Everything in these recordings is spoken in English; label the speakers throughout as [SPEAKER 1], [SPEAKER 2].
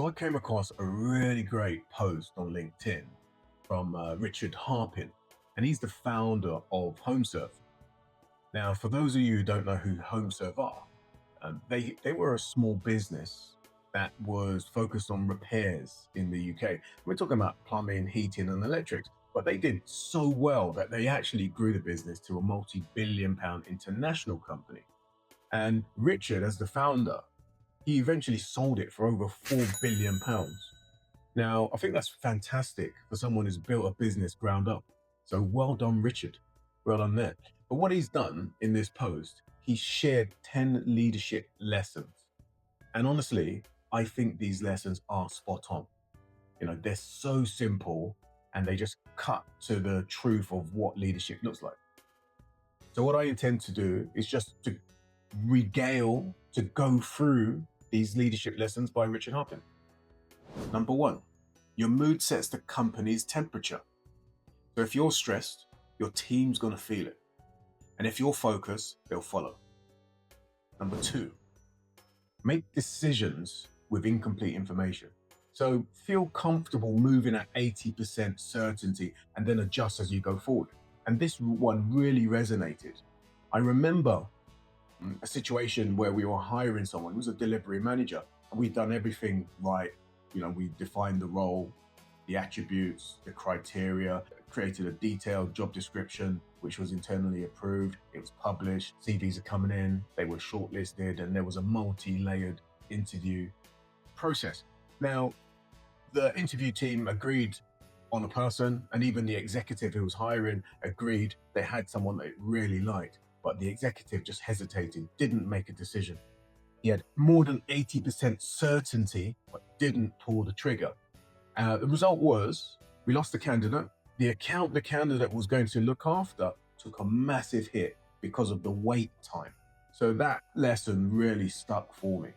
[SPEAKER 1] So I came across a really great post on LinkedIn from Richard Harpin, and he's the founder of HomeServe. Now, for those of you who don't know who HomeServe are, they were a small business that was focused on repairs in the UK. We're talking about plumbing, heating, and electrics, but they did so well that they actually grew the business to a multi-billion pound international company. And Richard, as the founder, he eventually sold it for over £4 billion. Now, I think that's fantastic for someone who's built a business ground up. So well done, Richard. Well done there. But what he's done in this post, he shared 10 leadership lessons. And honestly, I think these lessons are spot on. They're so simple and they just cut to the truth of what leadership looks like. So what I intend to do is just to to go through these leadership lessons by Richard Harpin. Number one, your mood sets the company's temperature. So if you're stressed, your team's going to feel it. And if you're focused, they'll follow. Number two, make decisions with incomplete information. So feel comfortable moving at 80% certainty and then adjust as you go forward. And this one really resonated. I remember a situation where we were hiring someone who was a delivery manager, and we'd done everything right. We defined the role, the attributes, the criteria, created a detailed job description, which was internally approved. It was published, CVs are coming in, they were shortlisted, and there was a multi-layered interview process. Now, the interview team agreed on a person, and even the executive who was hiring agreed they had someone they really liked. But the executive just hesitated, didn't make a decision. He had more than 80% certainty, but didn't pull the trigger. The result was we lost the candidate. The account the candidate was going to look after took a massive hit because of the wait time. So that lesson really stuck for me.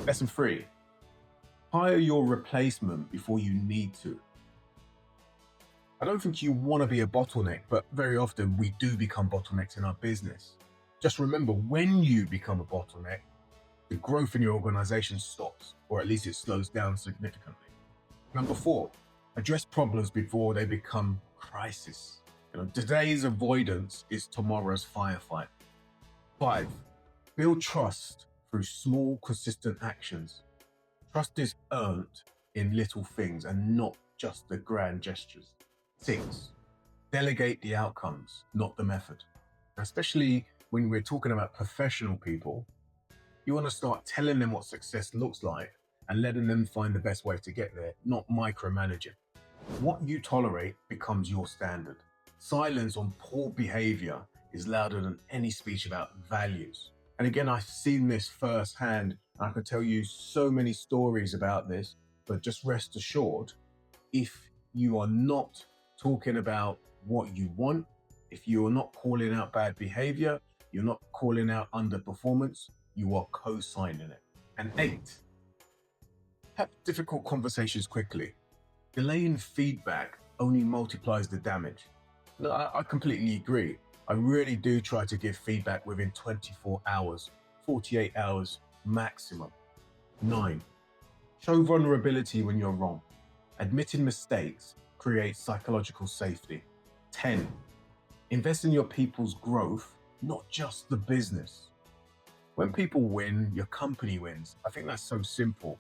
[SPEAKER 1] Lesson three, hire your replacement before you need to. I don't think you want to be a bottleneck, but very often we do become bottlenecks in our business. Just remember, when you become a bottleneck, the growth in your organization stops, or at least it slows down significantly. Number four, address problems before they become crisis. Today's avoidance is tomorrow's firefight. Five, build trust through small, consistent actions. Trust is earned in little things and not just the grand gestures. Six, delegate the outcomes, not the method. Especially when we're talking about professional people, you want to start telling them what success looks like and letting them find the best way to get there, not micromanaging. What you tolerate becomes your standard. Silence on poor behavior is louder than any speech about values. And again, I've seen this firsthand. I could tell you so many stories about this, but just rest assured, if you are not talking about what you want, if you are not calling out bad behavior, you're not calling out underperformance, you are co-signing it. And eight, have difficult conversations quickly. Delaying feedback only multiplies the damage. No, I completely agree. I really do try to give feedback within 24 hours, 48 hours maximum. 9, show vulnerability when you're wrong. Admitting mistakes creates psychological safety. 10, invest in your people's growth, not just the business. When people win, your company wins. I think that's so simple.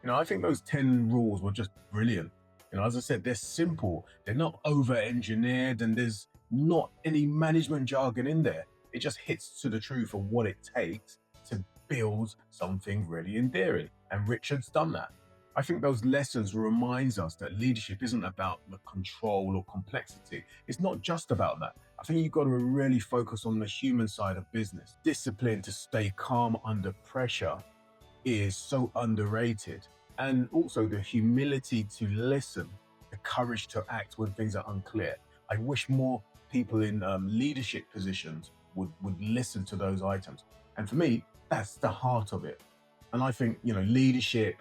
[SPEAKER 1] I think those 10 rules were just brilliant. As I said, they're simple. They're not over-engineered, and there's not any management jargon in there. It just hits to the truth of what it takes to build something really endearing. And Richard's done that. I think those lessons reminds us that leadership isn't about the control or complexity. It's not just about that. I think you've got to really focus on the human side of business. Discipline to stay calm under pressure is so underrated. And also the humility to listen, the courage to act when things are unclear. I wish more people in leadership positions would listen to those items. And for me, that's the heart of it. And I think, leadership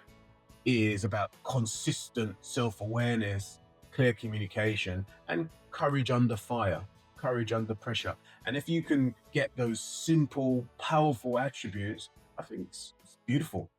[SPEAKER 1] is about consistent self-awareness, clear communication, and courage under fire, courage under pressure. And if you can get those simple, powerful attributes, I think it's beautiful.